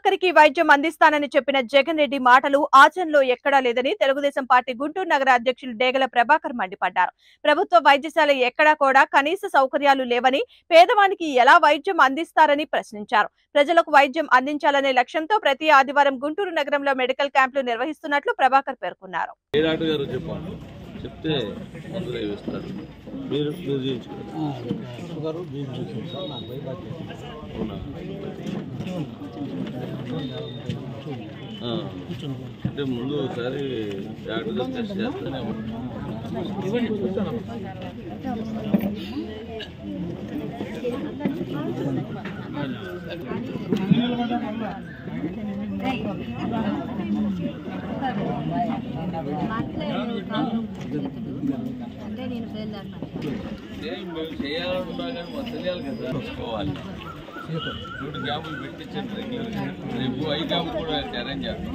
ఒక్కరికి వైద్యం అందిస్తానని చెప్పిన జగన్ రెడ్డి మాటలు ఆచరణలో ఎక్కడా లేదని తెలుగుదేశం పార్టీ గుంటూరు నగర అధ్యక్షులు డేగల ప్రభాకర్ మండిపడ్డారు. ప్రభుత్వ వైద్యశాల ఎక్కడా కూడా కనీస సౌకర్యాలు లేవని, పేదవానికి ఎలా వైద్యం అందిస్తారని ప్రశ్నించారు. ప్రజలకు వైద్యం అందించాలనే లక్ష్యంతో ప్రతి ఆదివారం గుంటూరు నగరంలో మెడికల్ క్యాంపులు నిర్వహిస్తున్నట్లు ప్రభాకర్ పేర్కొన్నారు. అంటే ముందు ఒకసారి డాక్టర్ టెస్ట్ చేస్తూనే మేము చేయాలనుకున్నా కానీ మా తెలియాలి కదా చూసుకోవాలి. 2 క్యాంపులు పెట్టించండి రెగ్యులర్గా. రేపు 5 క్యాంపులు కూడా అరేంజ్ చేస్తాం.